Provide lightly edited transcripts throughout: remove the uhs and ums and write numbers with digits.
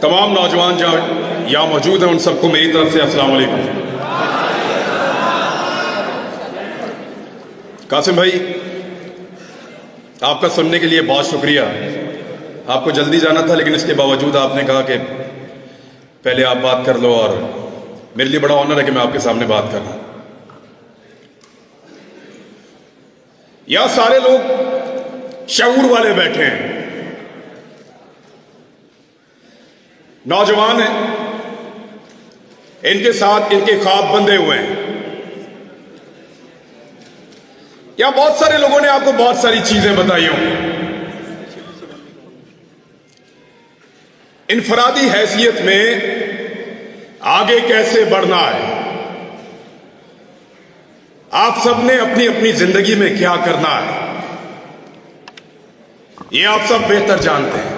तमाम नौजवान जो यहाँ मौजूद हैं उन सबको मेरी तरफ से अस्सलाम वालेकुम। कासिम भाई, आपका सुनने के लिए बहुत शुक्रिया। आपको जल्दी जाना था, लेकिन इसके बावजूद आपने कहा कि पहले आप बात कर लो, और मेरे लिए बड़ा ऑनर है कि मैं आपके सामने बात कर रहा हूं। यहां सारे लोग शऊर वाले बैठे हैं, नौजवान हैं, इनके साथ इनके ख्वाब बंधे हुए हैं। यहां बहुत सारे लोगों ने आपको बहुत सारी चीजें बताई हों। इनफरादी हैसियत में आगे कैसे बढ़ना है, आप सबने अपनी अपनी जिंदगी में क्या करना है, यह आप सब बेहतर जानते हैं।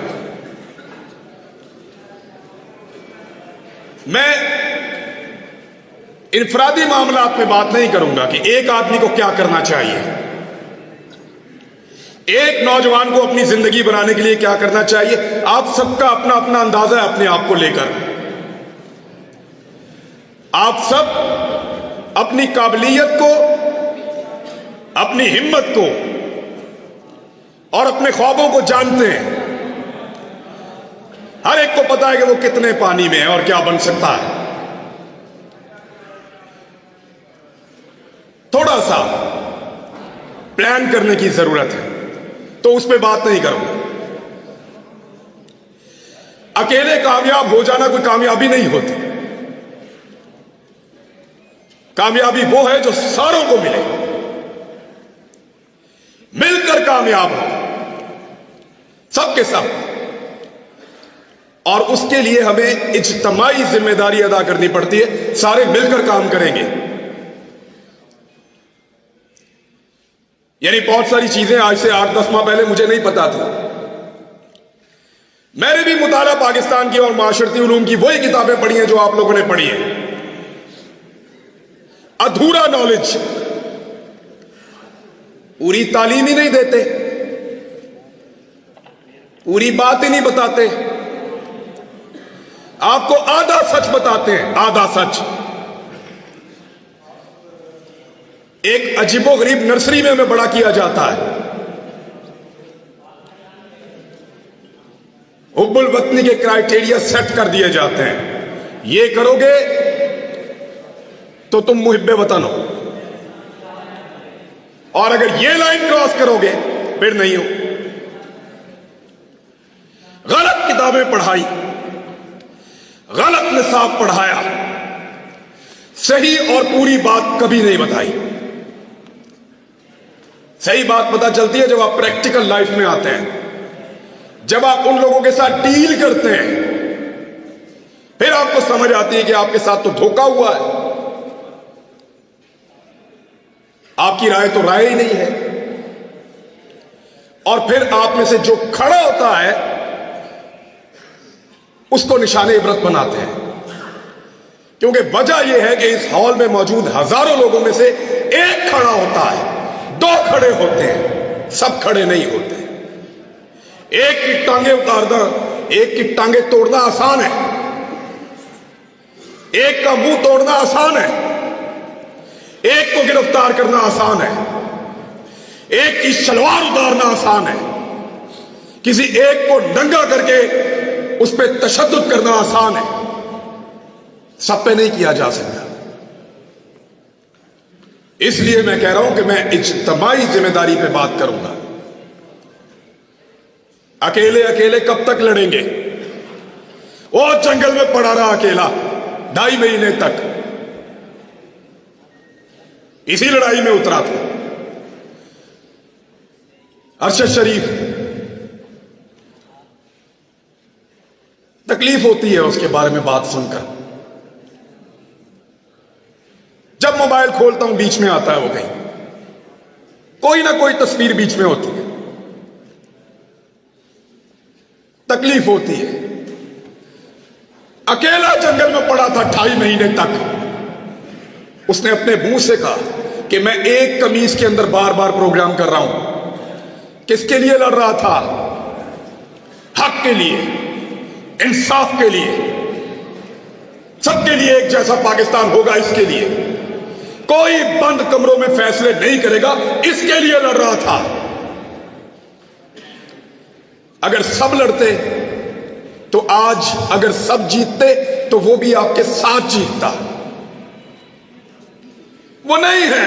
मैं इनफरादी मामलात में बात नहीं करूंगा कि एक आदमी को क्या करना चाहिए, एक नौजवान को अपनी जिंदगी बनाने के लिए क्या करना चाहिए। आप सबका अपना अपना अंदाजा है अपने आप को लेकर। आप सब अपनी काबिलियत को, अपनी हिम्मत को और अपने ख्वाबों को जानते हैं। हर एक को पता है कि वो कितने पानी में है और क्या बन सकता है। थोड़ा सा प्लान करने की जरूरत है, तो उस पर बात नहीं करूंगा। अकेले कामयाब हो जाना कोई कामयाबी नहीं होती। कामयाबी वो है जो सारों को मिले, मिलकर कामयाब हो, सबके सब। और उसके लिए हमें इज्तिमाई जिम्मेदारी अदा करनी पड़ती है। सारे मिलकर काम करेंगे। यानी बहुत सारी चीजें आज से 8-10 माह पहले मुझे नहीं पता था। मैंने भी मुताला पाकिस्तान की और माशरती उलूम की वही किताबें पढ़ी हैं जो आप लोगों ने पढ़ी हैं। अधूरा नॉलेज, पूरी तालीम ही नहीं देते, पूरी बात ही नहीं बताते, आपको आधा सच बताते हैं, आधा सच। एक अजीबोगरीब नर्सरी में हमें बड़ा किया जाता है। हुब्बुल वतनी के क्राइटेरिया सेट कर दिए जाते हैं। ये करोगे तो तुम मुहिब्बे वतन हो, और अगर ये लाइन क्रॉस करोगे फिर नहीं हो। गलत किताबें पढ़ाई, गलत निसाब पढ़ाया, सही और पूरी बात कभी नहीं बताई। सही बात पता चलती है जब आप प्रैक्टिकल लाइफ में आते हैं, जब आप उन लोगों के साथ डील करते हैं, फिर आपको समझ आती है कि आपके साथ तो धोखा हुआ है। आपकी राय तो राय ही नहीं है। और फिर आप में से जो खड़ा होता है उसको निशाने इबरत बनाते हैं। क्योंकि वजह यह है कि इस हॉल में मौजूद हजारों लोगों में से एक खड़ा होता है, 2 खड़े होते हैं, सब खड़े नहीं होते। एक की टांगे उतारना, एक की टांगे तोड़ना आसान है, एक का मुंह तोड़ना आसान है, एक को गिरफ्तार करना आसान है, एक की सलवार उतारना आसान है, किसी एक को नंगा करके उस पर तशद्दुद करना आसान है, सब पे नहीं किया जा सकता। इसलिए मैं कह रहा हूं कि मैं इज्तिमाई जिम्मेदारी पे बात करूंगा। अकेले अकेले कब तक लड़ेंगे? वो जंगल में पड़ा रहा अकेला 2.5 महीने तक, इसी लड़ाई में उतरा था। अरशद शरीफ, तकलीफ होती है उसके बारे में बात सुनकर। जब मोबाइल खोलता हूं बीच में आता है वो कहीं, कोई ना कोई तस्वीर बीच में होती है, तकलीफ होती है। अकेला जंगल में पड़ा था 2.5 महीने तक। उसने अपने मुंह से कहा कि मैं एक कमीज के अंदर बार बार प्रोग्राम कर रहा हूं। किसके लिए लड़ रहा था? हक के लिए। इंसाफ के लिए, सबके लिए एक जैसा पाकिस्तान होगा, इसके लिए कोई बंद कमरों में फैसले नहीं करेगा, इसके लिए लड़ रहा था। अगर सब लड़ते तो आज, अगर सब जीतते तो वो भी आपके साथ जीतता। वो नहीं है,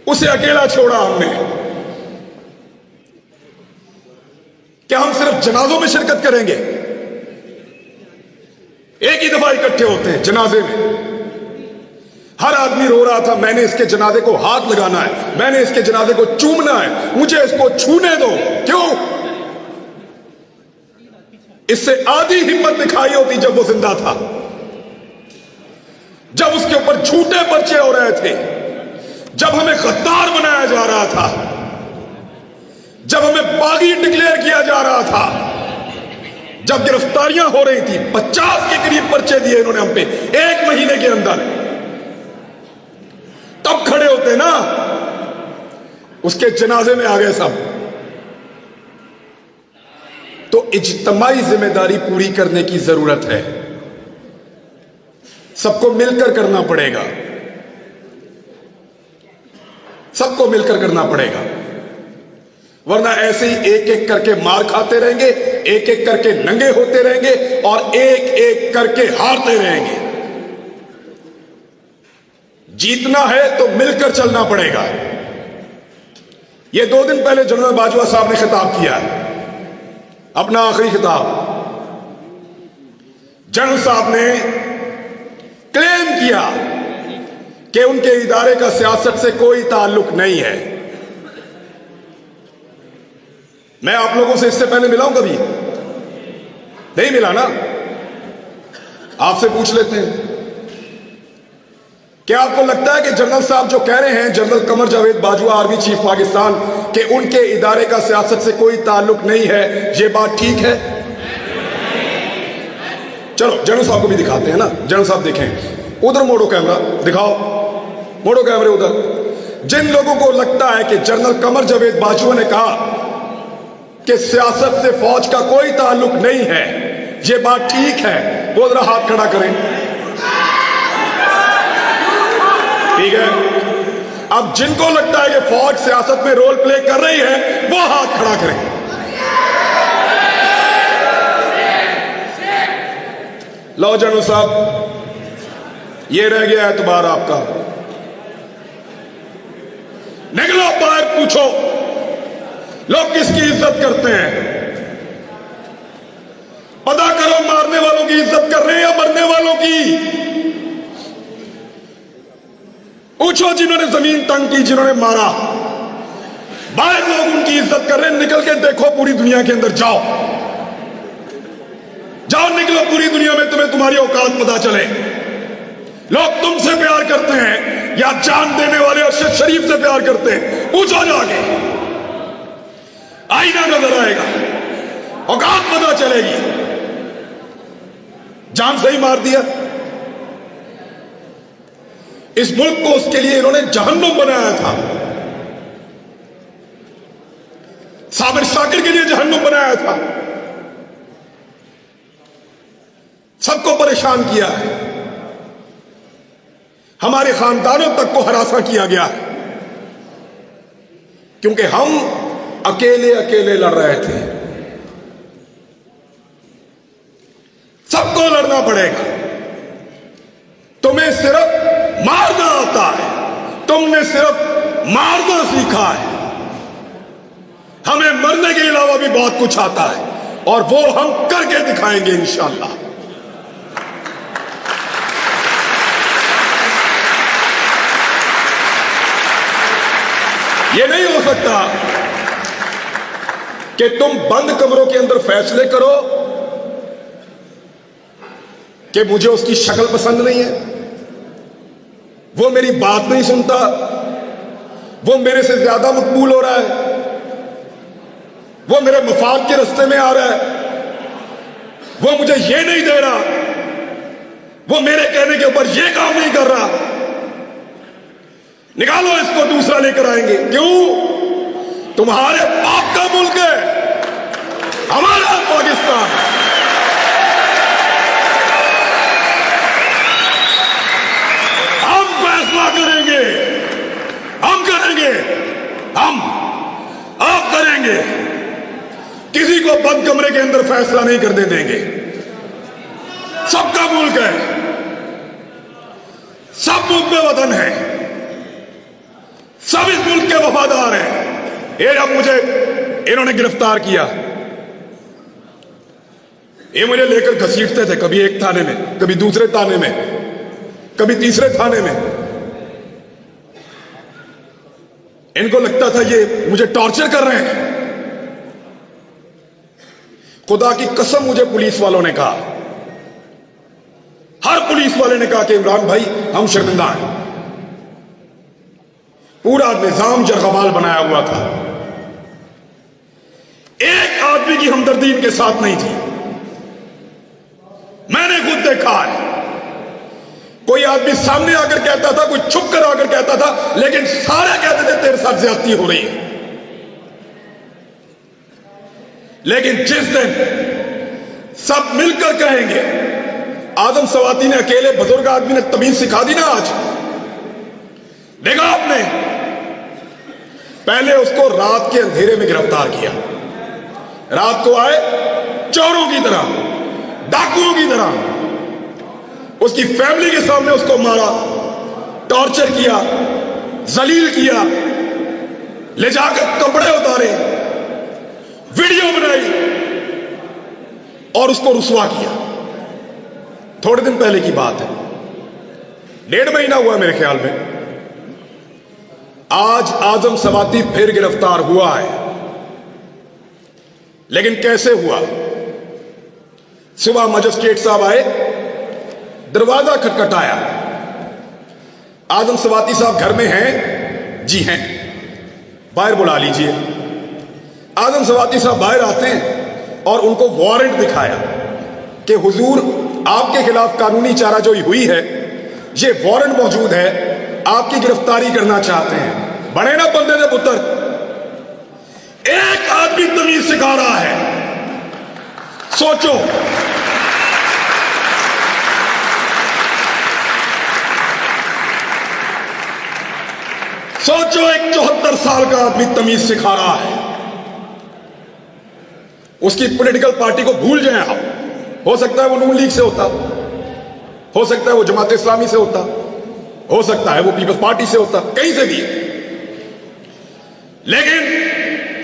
उसे अकेला छोड़ा हमने। क्या हम सिर्फ जनाजों में शिरकत करेंगे? एक ही दफा इकट्ठे होते हैं जनाजे में, हर आदमी रो रहा था मैंने इसके जनाजे को हाथ लगाना है, मैंने इसके जनाजे को चूमना है, मुझे इसको छूने दो। क्यों? इससे आधी हिम्मत दिखाई होती जब वो जिंदा था, जब उसके ऊपर झूठे पर्चे हो रहे थे, जब हमें गद्दार बनाया जा रहा था, जब हमें बागी डिक्लेयर किया जा रहा था, जब गिरफ्तारियां हो रही थी। 50 के करीब पर्चे दिए इन्होंने हम पे 1 महीने के अंदर। तब खड़े होते ना, उसके जनाजे में आ गए सब। तो इज्तिमाई जिम्मेदारी पूरी करने की जरूरत है, सबको मिलकर करना पड़ेगा, सबको मिलकर करना पड़ेगा, वरना ऐसे ही एक एक करके मार खाते रहेंगे, एक एक करके नंगे होते रहेंगे और एक एक करके हारते रहेंगे। जीतना है तो मिलकर चलना पड़ेगा। यह 2 दिन पहले जनरल बाजवा साहब ने खिताब किया है, अपना आखिरी खिताब। जनरल साहब ने क्लेम किया कि उनके इदारे का सियासत से कोई ताल्लुक नहीं है। मैं आप लोगों से इससे पहले मिला हूं कभी? नहीं मिला ना? आपसे पूछ लेते हैं, क्या आपको लगता है कि जनरल साहब जो कह रहे हैं, general Qamar Javed Bajwa army chief Pakistan, कि उनके इदारे का सियासत से कोई ताल्लुक नहीं है, ये बात ठीक है? चलो जनरल साहब को भी दिखाते हैं ना। जनरल साहब देखें, उधर मोड़ो कैमरा, दिखाओ, मोड़ो कैमरे उधर। जिन लोगों को लगता है कि जनरल कमर जावेद बाजवा ने कहा कि सियासत से फौज का कोई ताल्लुक नहीं है, ये बात ठीक है, वो जरा हाथ खड़ा करें। ठीक है, अब जिनको लगता है कि फौज सियासत में रोल प्ले कर रही है, वो हाथ खड़ा करें। लो जनरल साहब, ये रह गया एतबार आपका। निकलो बाहर, पूछो लोग किसकी इज्जत करते हैं, पता करो मारने वालों की इज्जत कर रहे हैं या मरने वालों की। पूछो जिन्होंने जमीन तंग की, जिन्होंने मारा, बाहर लोग उनकी इज्जत कर रहे हैं। निकल के देखो पूरी दुनिया के अंदर, जाओ जाओ, निकलो पूरी दुनिया में, तुम्हें तुम्हारी औकात पता चले। लोग तुमसे प्यार करते हैं या जान देने वाले अरशद शरीफ से प्यार करते हैं? पूछो जाके, आईना नजर आएगा, औकात पता चलेगी। जान से ही मार दिया। इस मुल्क को उसके लिए इन्होंने जहन्नुम बनाया था, साबिर शाकिर के लिए जहन्नुम बनाया था, सबको परेशान किया है, हमारे खानदानों तक को हरासा किया गया है, क्योंकि हम अकेले अकेले लड़ रहे थे। सबको लड़ना पड़ेगा। तुम्हें सिर्फ मारना आता है, तुमने सिर्फ मारना सीखा है, हमें मरने के अलावा भी बहुत कुछ आता है, और वो हम करके दिखाएंगे इंशाअल्लाह। ये नहीं हो सकता कि तुम बंद कमरों के अंदर फैसले करो कि मुझे उसकी शक्ल पसंद नहीं है, वो मेरी बात नहीं सुनता, वो मेरे से ज्यादा मकबूल हो रहा है, वो मेरे मफाद के रास्ते में आ रहा है, वो मुझे ये नहीं दे रहा, वो मेरे कहने के ऊपर ये काम नहीं कर रहा, निकालो इसको, दूसरा लेकर आएंगे। क्यों? तुम्हारे बाप का मुल्क है, हमारा पाकिस्तान। हम फैसला करेंगे, हम करेंगे, हम आप करेंगे। किसी को बंद कमरे के अंदर फैसला नहीं करने देंगे। सबका मुल्क है, सब मुल्क में वतन है, सब इस मुल्क के वफादार हैं। ये जब मुझे इन्होंने गिरफ्तार किया, ये मुझे लेकर घसीटते थे, कभी एक थाने में, कभी दूसरे थाने में, कभी तीसरे थाने में। इनको लगता था ये मुझे टॉर्चर कर रहे हैं। खुदा की कसम मुझे पुलिस वालों ने कहा, हर पुलिस वाले ने कहा कि इमरान भाई हम शर्मिंदा हैं। पूरा निजाम जरगमाल बनाया हुआ था, एक आदमी की हमदर्दी इनके साथ नहीं थी। मैंने खुद देखा है, कोई आदमी सामने आकर कहता था, कोई छुप कर आकर कहता था, लेकिन सारे कहते थे तेरे साथ ज्यादती हो रही है। लेकिन जिस दिन सब मिलकर कहेंगे, आदम सवाती ने अकेले बुजुर्ग आदमी ने तमीज सिखा दी ना। आज देखा आपने, पहले उसको रात के अंधेरे में गिरफ्तार किया, रात को आए चोरों की तरह, डाकुओं की तरह, उसकी फैमिली के सामने उसको मारा, टॉर्चर किया, जलील किया, ले जाकर कपड़े उतारे, वीडियो बनाई और उसको रुसवा किया। थोड़े दिन पहले की बात है, 1.5 महीना हुआ मेरे ख्याल में। आज आजम सवाती फिर गिरफ्तार हुआ है, लेकिन कैसे हुआ? सुबह मजिस्ट्रेट साहब आए, दरवाजा खटखटाया, आजम सवाती साहब घर में हैं? जी हैं, बाहर बुला लीजिए। आजम सवाती साहब बाहर आते हैं और उनको वारंट दिखाया कि हुजूर आपके खिलाफ कानूनी चाराजोई हुई है, ये वारंट मौजूद है, आपकी गिरफ्तारी करना चाहते हैं। बने ना बंदे दे पुत्र, एक आदमी तमीज सिखा रहा है। सोचो, सोचो, एक 74 साल का आदमी तमीज सिखा रहा है। उसकी पॉलिटिकल पार्टी को भूल जाएं आप, हो सकता है वो नून लीग से होता, हो सकता है वो जमात इस्लामी से होता, हो सकता है वो पीपल्स पार्टी से होता, कहीं से भी, लेकिन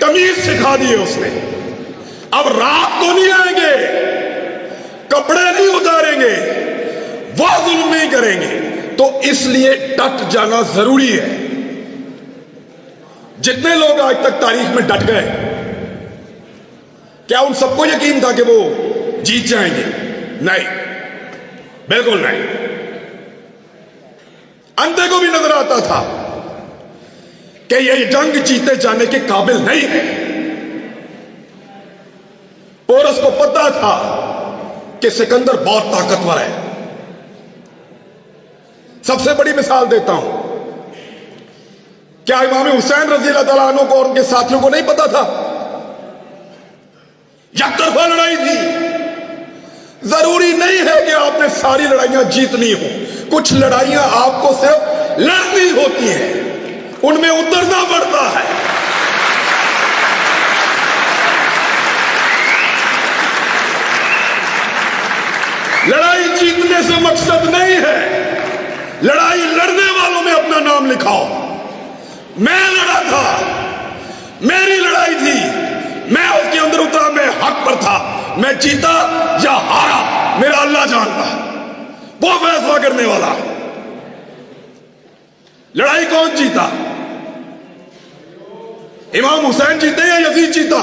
तमीज सिखा दी है उसने। अब रात को नहीं आएंगे, कपड़े नहीं उतारेंगे, वो जुल्म नहीं करेंगे। तो इसलिए डट जाना जरूरी है। जितने लोग आज तक तारीख में डट गए, क्या उन सबको यकीन था कि वो जीत जाएंगे? नहीं, बिल्कुल नहीं। अंधे को भी नजर आता था कि ये जंग जीते जाने के काबिल नहीं है। पोरस को पता था कि सिकंदर बहुत ताकतवर है। सबसे बड़ी मिसाल देता हूं, क्या इमाम हुसैन रजी अल्लाह तआला अन्हु को और उनके साथियों को नहीं पता था? यकतरफा लड़ाई थी। जरूरी नहीं है कि आपने सारी लड़ाइयां जीतनी हो, कुछ लड़ाइयां आपको सिर्फ लड़नी होती हैं, उनमें उतरना पड़ता है। लड़ाई जीतने से मकसद नहीं है, लड़ाई लड़ने वालों में अपना नाम लिखाओ। मैं लड़ा था, मेरी लड़ाई थी, मैं उसके अंदर उतरा, मैं हक पर था, मैं जीता या हारा मेरा अल्लाह जानता, वो फैसला करने वाला। लड़ाई कौन जीता? इमाम हुसैन जीते या यजीद जीता?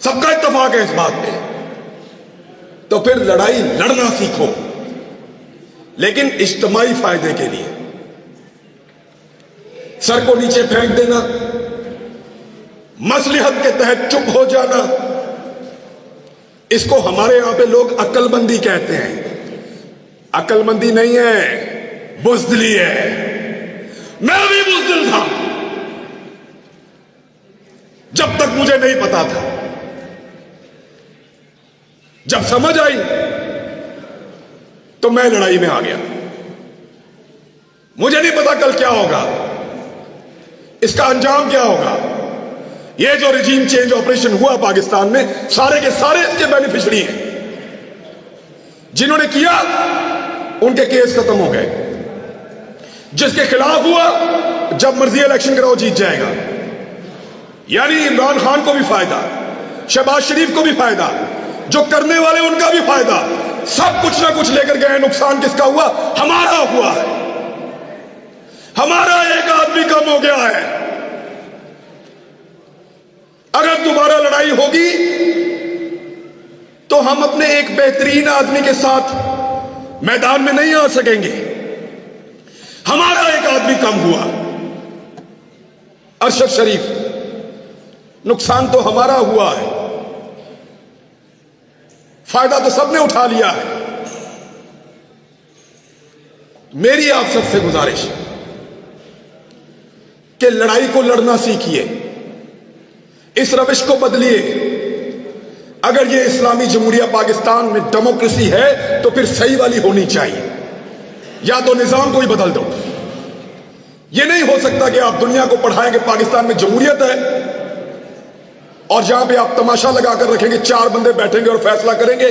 सबका इत्तेफाक है इस बात पे। तो फिर लड़ाई लड़ना सीखो, लेकिन इज्तिमाई फायदे के लिए। सर को नीचे फेंक देना, मसलिहत के तहत चुप हो जाना, इसको हमारे यहां पे लोग अक्लमंदी कहते हैं। अक्लमंदी नहीं है, बुज़दिली है। मैं भी बुज़दिल था, जब तक मुझे नहीं पता था। जब समझ आई तो मैं लड़ाई में आ गया। मुझे नहीं पता कल क्या होगा, इसका अंजाम क्या होगा। ये जो रिजीम चेंज ऑपरेशन हुआ पाकिस्तान में, सारे के सारे इसके बेनिफिशियरी हैं। जिन्होंने किया उनके केस खत्म हो गए। जिसके खिलाफ हुआ, जब मर्जी इलेक्शन कराओ जीत जाएगा। यानी इमरान खान को भी फायदा, शहबाज शरीफ को भी फायदा, जो करने वाले उनका भी फायदा। सब कुछ ना कुछ लेकर गए। नुकसान किसका हुआ? हमारा हुआ है। हमारा एक आदमी कम हो गया है। अगर दोबारा लड़ाई होगी तो हम अपने एक बेहतरीन आदमी के साथ मैदान में नहीं आ सकेंगे। हमारा एक आदमी कम हुआ, अरशद शरीफ। नुकसान तो हमारा हुआ है, फायदा तो सबने उठा लिया है। मेरी आप सबसे गुजारिश कि लड़ाई को लड़ना सीखिए, इस रविश को बदलिए। अगर ये इस्लामी जमहूरिया पाकिस्तान में डेमोक्रेसी है तो फिर सही वाली होनी चाहिए, या तो निजाम को ही बदल दो। ये नहीं हो सकता कि आप दुनिया को पढ़ाएं कि पाकिस्तान में जमहूरियत है और जहां पे आप तमाशा लगाकर रखेंगे, चार बंदे बैठेंगे और फैसला करेंगे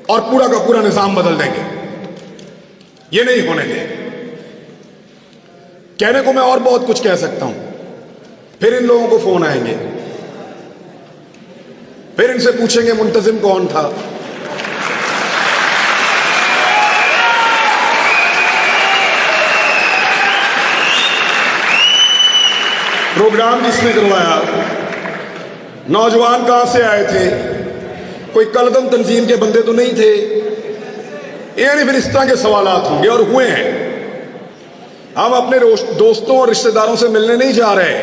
और पूरा का पूरा निजाम बदल देंगे। ये नहीं होने देंगे। कहने को मैं और बहुत कुछ कह सकता हूं, फिर इन लोगों को फोन आएंगे, फिर इनसे पूछेंगे मुंतजिम कौन था। प्रोग्राम किसने करवाया, नौजवान कहां से आए थे, कोई कलदम तंजीम के बंदे तो नहीं थे। यानी फिर इस तरह के सवालात होंगे और हुए हैं। हम अपने दोस्तों और रिश्तेदारों से मिलने नहीं जा रहे।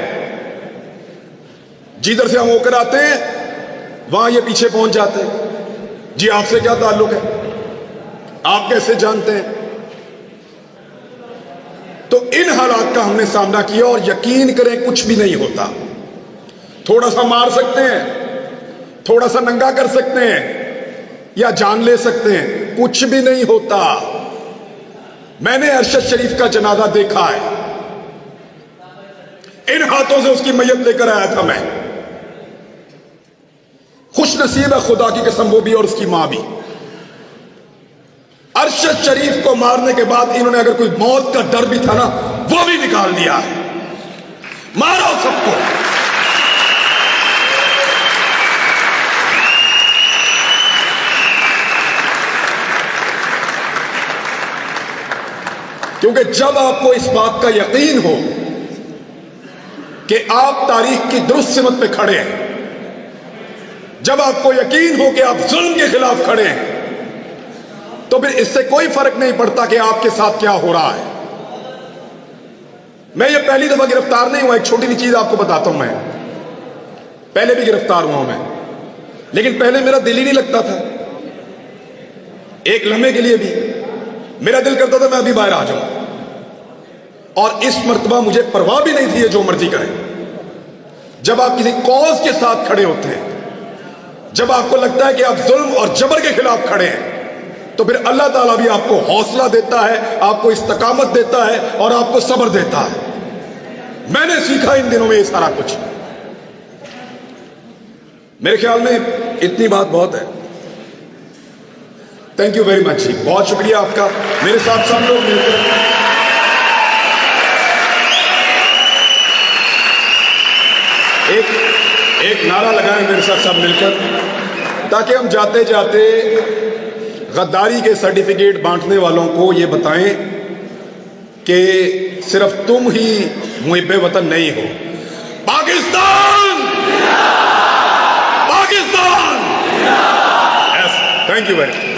जिधर से हम होकर आते हैं वहां ये पीछे पहुंच जाते हैं। जी आपसे क्या ताल्लुक है, आप कैसे जानते हैं। तो इन हालात का हमने सामना किया और यकीन करें कुछ भी नहीं होता। थोड़ा सा मार सकते हैं, थोड़ा सा नंगा कर सकते हैं या जान ले सकते हैं, कुछ भी नहीं होता। मैंने अरशद शरीफ का जनाजा देखा है, इन हाथों से उसकी मैयत लेकर आया था मैं। खुश नसीब है खुदा की कसम वो भी और उसकी मां भी। अरशद शरीफ को मारने के बाद इन्होंने अगर कोई मौत का डर भी था ना, वो भी निकाल दिया है। मारो सबको। क्योंकि जब आपको इस बात का यकीन हो कि आप तारीख की दुरुस्त सिमत पे खड़े हैं, जब आपको यकीन हो कि आप जुल्म के खिलाफ खड़े हैं, तो फिर इससे कोई फर्क नहीं पड़ता कि आपके साथ क्या हो रहा है। मैं ये पहली दफा गिरफ्तार नहीं हुआ। एक छोटी सी चीज आपको बताता हूं, मैं पहले भी गिरफ्तार हुआ हूं मैं, लेकिन पहले मेरा दिल ही नहीं लगता था। एक लम्हे के लिए भी मेरा दिल करता था मैं अभी बाहर आ जाऊं, और इस मर्तबा मुझे परवाह भी नहीं थी ये जो मर्जी करें। जब आप किसी कॉज के साथ खड़े होते हैं, जब आपको लगता है कि आप जुल्म और जबर के खिलाफ खड़े हैं, तो फिर अल्लाह ताला भी आपको हौसला देता है, आपको इस्तकामत देता है और आपको सब्र देता है। मैंने सीखा इन दिनों में ये सारा कुछ। मेरे ख्याल में इतनी बात बहुत है। थैंक यू वेरी मच जी, बहुत शुक्रिया आपका। मेरे साथ सब लोग मिलकर एक नारा लगाएं मेरे साथ सब मिलकर, ताकि हम जाते जाते गद्दारी के सर्टिफिकेट बांटने वालों को ये बताएं कि सिर्फ तुम ही मुहिब्बे वतन नहीं हो। Pakistan, Pakistan. Thank you very much.